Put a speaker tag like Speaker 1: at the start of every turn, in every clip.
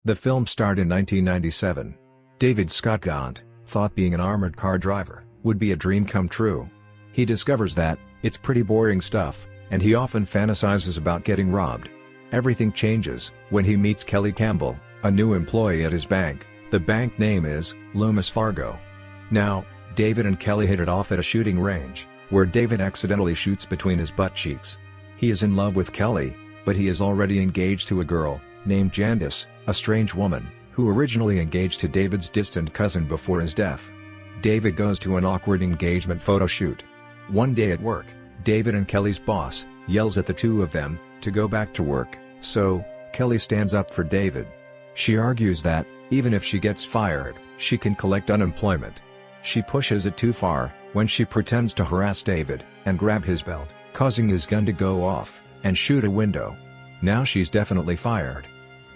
Speaker 1: The film starred in 1997. David Scott Ghantt thought being an armored car driver would be a dream come true. He discovers that it's pretty boring stuff, and he often fantasizes about getting robbed. Everything changes when he meets Kelly Campbell, a new employee at his bank. The bank name is Loomis Fargo. Now, David and Kelly hit it off at a shooting range, where David accidentally shoots between his butt cheeks. He is in love with Kelly, but he is already engaged to a girl named Jandis, a strange woman, who originally engaged to David's distant cousin before his death. David goes to an awkward engagement photo shoot. One day at work, David and Kelly's boss yells at the two of them to go back to work, so Kelly stands up for David. She argues that, even if she gets fired, she can collect unemployment. She pushes it too far when she pretends to harass David and grab his belt, causing his gun to go off and shoot a window. Now she's definitely fired.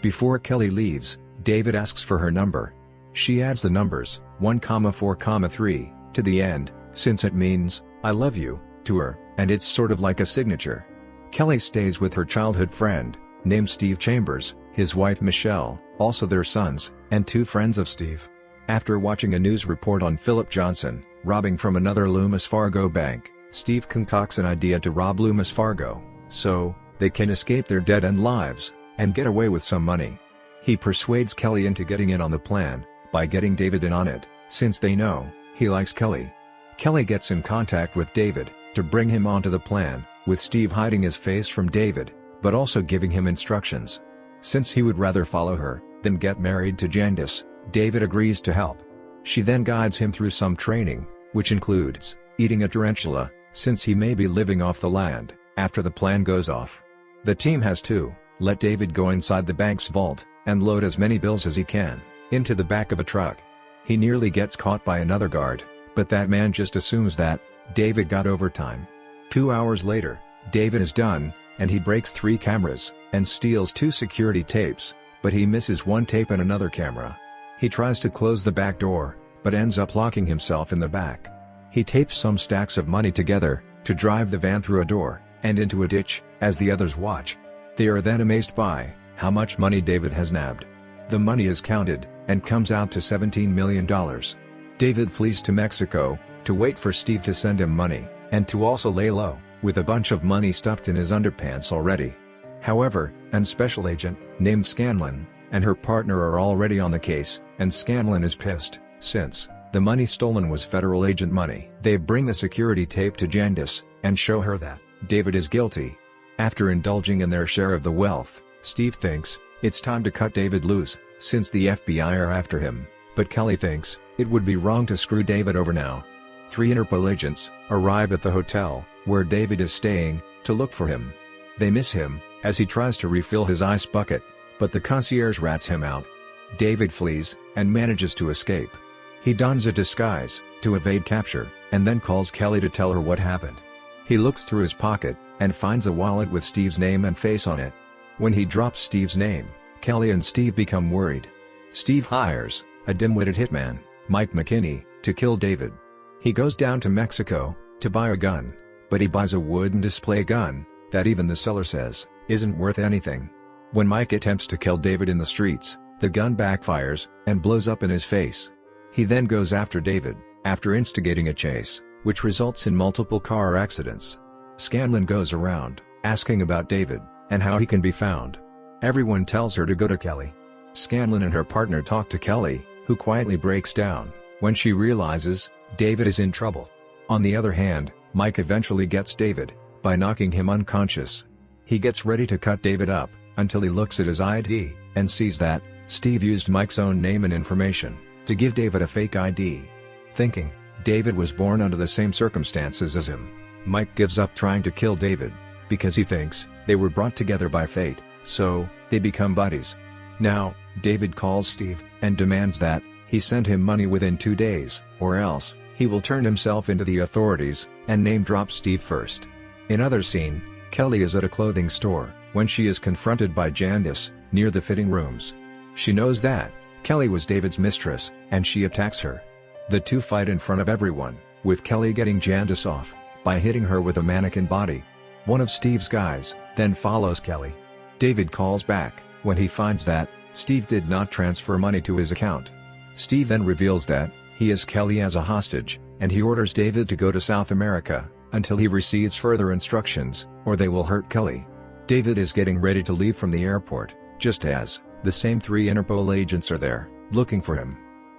Speaker 1: Before Kelly leaves, David asks for her number. She adds the numbers 1,4,3 to the end, since it means "I love you" to her, and it's sort of like a signature. Kelly stays with her childhood friend, named Steve Chambers, his wife Michelle, also their sons, and two friends of Steve. After watching a news report on Philip Johnson robbing from another Loomis Fargo bank, Steve concocts an idea to rob Loomis Fargo, so they can escape their dead-end lives and get away with some money. He persuades Kelly into getting in on the plan by getting David in on it, since they know he likes Kelly. Kelly gets in contact with David to bring him onto the plan, with Steve hiding his face from David, but also giving him instructions. Since he would rather follow her than get married to Jandis, David agrees to help. She then guides him through some training, which includes eating a tarantula, since he may be living off the land after the plan goes off. The team has to let David go inside the bank's vault and load as many bills as he can into the back of a truck. He nearly gets caught by another guard, but that man just assumes that David got overtime. 2 hours later, David is done, and he breaks 3 cameras and steals 2 security tapes, but he misses one tape and another camera. He tries to close the back door, but ends up locking himself in the back. He tapes some stacks of money together to drive the van through a door and into a ditch, as the others watch. They are then amazed by how much money David has nabbed. The money is counted and comes out to $17 million. David flees to Mexico to wait for Steve to send him money, and to also lay low, with a bunch of money stuffed in his underpants already. However, an special agent named Scanlon and her partner are already on the case, and Scanlon is pissed, since the money stolen was federal agent money. They bring the security tape to Jandis and show her that David is guilty. After indulging in their share of the wealth, Steve thinks it's time to cut David loose, since the FBI are after him, but Kelly thinks it would be wrong to screw David over now. 3 Interpol agents arrive at the hotel where David is staying to look for him. They miss him as he tries to refill his ice bucket, but the concierge rats him out. David flees and manages to escape. He dons a disguise to evade capture, and then calls Kelly to tell her what happened. He looks through his pocket and finds a wallet with Steve's name and face on it. When he drops Steve's name, Kelly and Steve become worried. Steve hires a dim-witted hitman, Mike McKinney, to kill David. He goes down to Mexico to buy a gun, but he buys a wooden display gun that even the seller says isn't worth anything. When Mike attempts to kill David in the streets, the gun backfires and blows up in his face. He then goes after David, after instigating a chase, which results in multiple car accidents. Scanlon goes around asking about David and how he can be found. Everyone tells her to go to Kelly. Scanlon and her partner talk to Kelly, who quietly breaks down when she realizes David is in trouble. On the other hand, Mike eventually gets David by knocking him unconscious. He gets ready to cut David up until he looks at his ID and sees that Steve used Mike's own name and information to give David a fake ID. Thinking David was born under the same circumstances as him, Mike gives up trying to kill David because he thinks they were brought together by fate, so they become buddies. Now, David calls Steve and demands that he send him money within 2 days, or else he will turn himself into the authorities and name-drop Steve first. In other scene, Kelly is at a clothing store when she is confronted by Jandis near the fitting rooms. She knows that Kelly was David's mistress, and she attacks her. The two fight in front of everyone, with Kelly getting Jandis off by hitting her with a mannequin body. One of Steve's guys then follows Kelly. David calls back when he finds that Steve did not transfer money to his account. Steve then reveals that he has Kelly as a hostage, and he orders David to go to South America until he receives further instructions, or they will hurt Kelly. David is getting ready to leave from the airport, just as the same 3 Interpol agents are there, looking for him.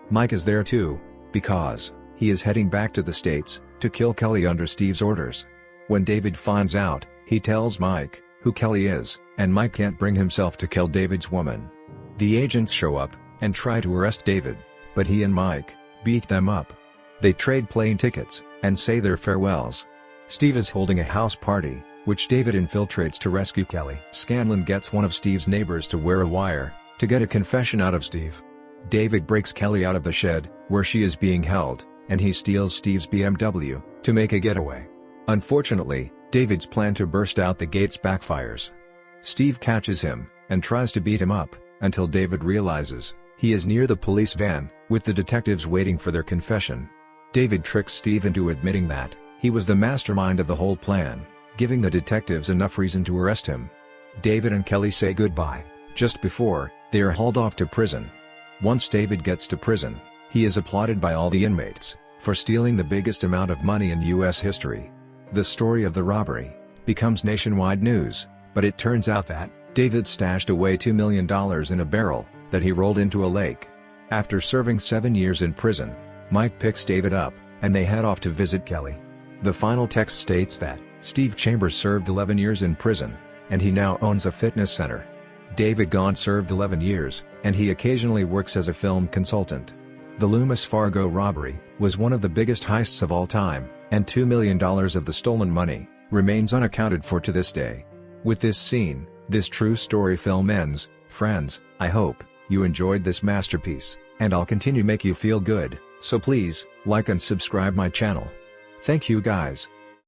Speaker 1: Mike is there too, because he is heading back to the States to kill Kelly under Steve's orders. When David finds out, he tells Mike who Kelly is, and Mike can't bring himself to kill David's woman. The agents show up and try to arrest David, but he and Mike beat them up. They trade plane tickets and say their farewells. Steve is holding a house party, which David infiltrates to rescue Kelly. Scanlon gets one of Steve's neighbors to wear a wire to get a confession out of Steve. David breaks Kelly out of the shed where she is being held, and he steals Steve's BMW to make a getaway. Unfortunately, David's plan to burst out the gates backfires. Steve catches him and tries to beat him up until David realizes he is near the police van with the detectives waiting for their confession. David tricks Steve into admitting that he was the mastermind of the whole plan, giving the detectives enough reason to arrest him. David and Kelly say goodbye just before they are hauled off to prison. Once David gets to prison, he is applauded by all the inmates for stealing the biggest amount of money in U.S. history. The story of the robbery becomes nationwide news, but it turns out that David stashed away $2 million in a barrel that he rolled into a lake. After serving 7 years in prison, Mike picks David up, and they head off to visit Kelly. The final text states that Steve Chambers served 11 years in prison, and he now owns a fitness center. David Ghantt served 11 years, and he occasionally works as a film consultant. The Loomis Fargo robbery was one of the biggest heists of all time, and $2 million of the stolen money remains unaccounted for to this day. With this scene, this true story film ends. Friends, I hope you enjoyed this masterpiece, and I'll continue to make you feel good, so please, like and subscribe my channel. Thank you guys.